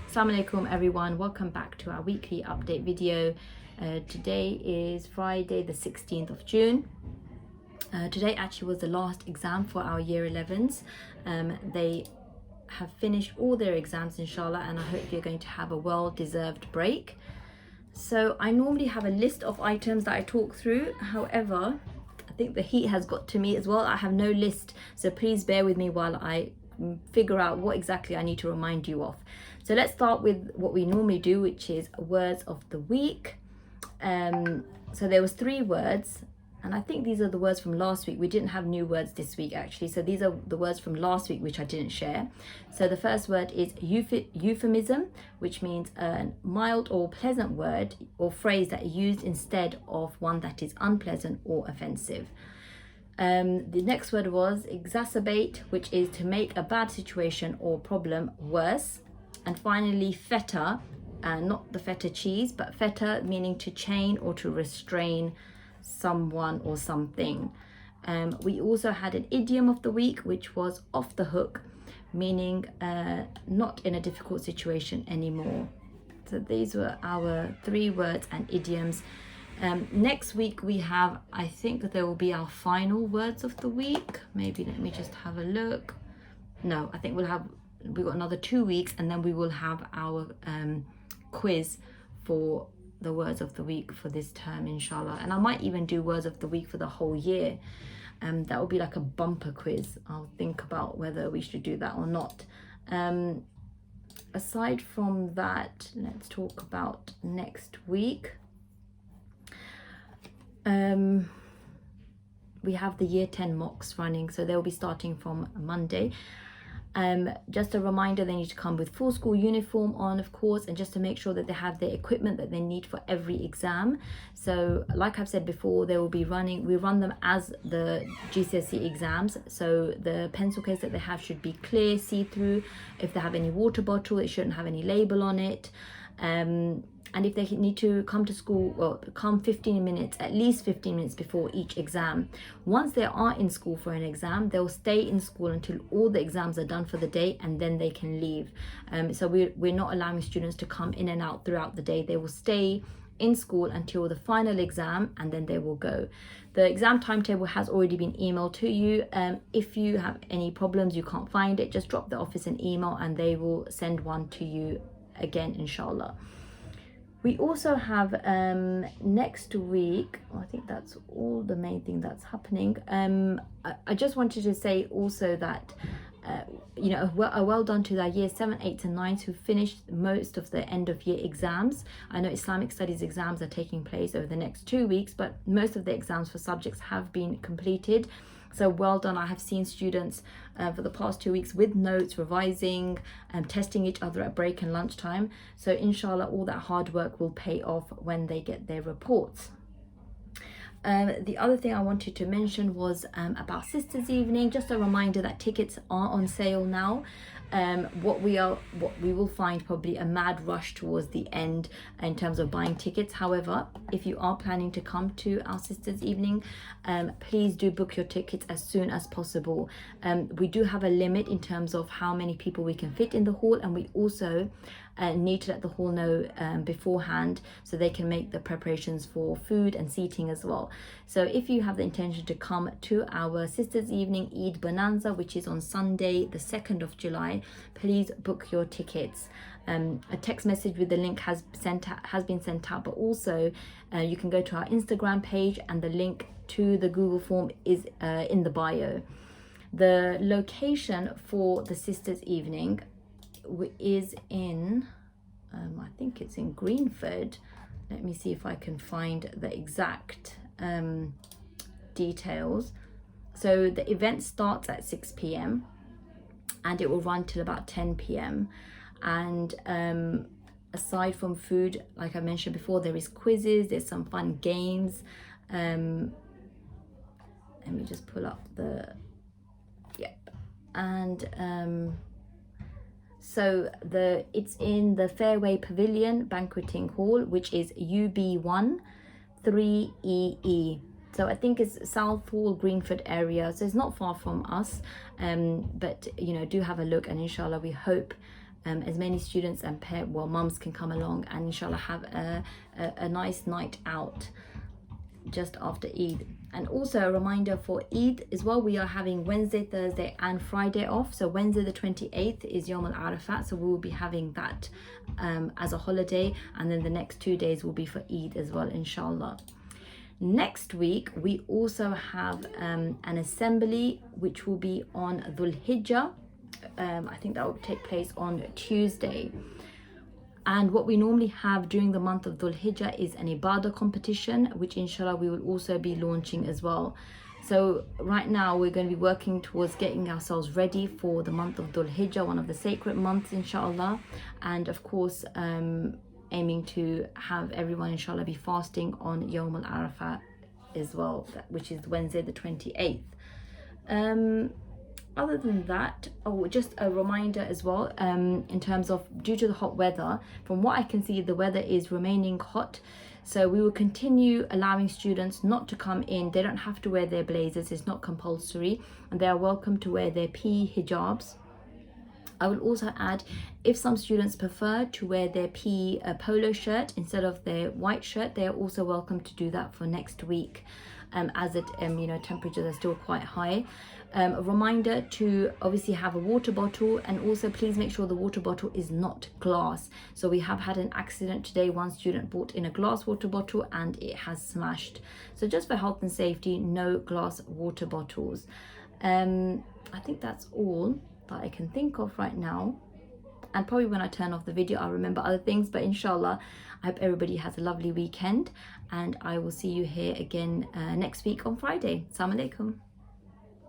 Assalamu alaikum everyone, welcome back to our weekly update video. Today is Friday the 16th of June. Today actually was the last exam for our year 11s. They have finished all their exams inshallah, and I hope you're going to have a well-deserved break. So I normally have a list of items that I talk through. However, I think the heat has got to me as well. I have no list, so please bear with me while I figure out what exactly I need to remind you of. So let's start with what we normally do, which is words of the week. So there was 3 words, and I think these are the words from last week. We didn't have new words this week actually, so these are the words from last week which I didn't share. So the first word is euphemism, which means a mild or pleasant word or phrase that is used instead of one that is unpleasant or offensive. The next word was exacerbate, which is to make a bad situation or problem worse. And finally, feta, not the feta cheese, but feta meaning to chain or to restrain someone or something. We also had an idiom of the week, which was off the hook, meaning not in a difficult situation anymore. So these were our 3 words and idioms. Next week we have, I think that there will be our final words of the week. Maybe let me just have a look. No, I think we've got another 2 weeks, and then we will have our quiz for the words of the week for this term inshallah. And I might even do words of the week for the whole year. That will be like a bumper quiz. I'll think about whether we should do that or not. Aside from that, let's talk about next week. We have the year 10 mocks running, so they'll be starting from Monday. Just a reminder, they need to come with full school uniform on, of course, and just to make sure that they have the equipment that they need for every exam. So like I've said before, we run them as the GCSE exams. So the pencil case that they have should be clear, see-through. If they have any water bottle, it shouldn't have any label on it. And if they need to come to school, well, come 15 minutes, at least 15 minutes before each exam. Once they are in school for an exam, they'll stay in school until all the exams are done for the day, and then they can leave. So we're not allowing students to come in and out throughout the day. They will stay in school until the final exam, and then they will go. The exam timetable has already been emailed to you. If you have any problems, you can't find it, just drop the office an email and they will send one to you again, inshallah. We also have next week, I think that's all the main thing that's happening. I just wanted to say also that a well done to our year 7, 8 and 9 who finished most of the end of year exams. I know Islamic studies exams are taking place over the next 2 weeks, but most of the exams for subjects have been completed. So well done. I have seen students for the past 2 weeks with notes, revising, testing each other at break and lunchtime. So inshallah, all that hard work will pay off when they get their reports. The other thing I wanted to mention was about Sisters Evening. Just a reminder that tickets are on sale now. What we will find probably a mad rush towards the end in terms of buying tickets. However, if you are planning to come to our Sisters Evening, please do book your tickets as soon as possible. We do have a limit in terms of how many people we can fit in the hall, and we also need to let the hall know beforehand so they can make the preparations for food and seating as well. So if you have the intention to come to our Sisters Evening Eid Bonanza, which is on Sunday the 2nd of July, please book your tickets. A text message with the link has been sent out, but also you can go to our Instagram page, and the link to the Google form is in the bio. The location for the Sisters Evening is in, I think it's in Greenford. Let me see if I can find the exact details. So the event starts at 6 p.m. and it will run till about 10 p.m. And aside from food, like I mentioned before, there is quizzes, there's some fun games. Let me just pull up so it's in the Fairway Pavilion Banqueting Hall, which is UB1 3EE. So I think it's Southall, Greenford area, so it's not far from us. But do have a look, and inshallah we hope as many students and mums can come along and inshallah have a nice night out just after Eid. And also a reminder for Eid as well, we are having Wednesday, Thursday and Friday off. So Wednesday the 28th is Yawm al-Arafat, so we will be having that as a holiday, and then the next 2 days will be for Eid as well, inshallah. Next week we also have an assembly which will be on Dhul Hijjah. I think that will take place on Tuesday. And what we normally have during the month of Dhul Hijjah is an Ibadah competition, which inshallah we will also be launching as well. So right now we're going to be working towards getting ourselves ready for the month of Dhul Hijjah, one of the sacred months, inshallah. And of course, aiming to have everyone inshallah be fasting on Yawm al-Arafat as well, which is Wednesday the 28th. Other than that, just a reminder as well, in terms of due to the hot weather, from what I can see, the weather is remaining hot. So we will continue allowing students not to come in. They don't have to wear their blazers, it's not compulsory, and they are welcome to wear their PE hijabs. I will also add, if some students prefer to wear their PE polo shirt instead of their white shirt, they are also welcome to do that for next week, as it temperatures are still quite high. A reminder to obviously have a water bottle, and also please make sure the water bottle is not glass. So we have had an accident today. One student brought in a glass water bottle and it has smashed. So just for health and safety, no glass water bottles. I think that's all that I can think of right now, and probably when I turn off the video I'll remember other things, but inshallah I hope everybody has a lovely weekend, and I will see you here again next week on Friday. Assalamu alaikum.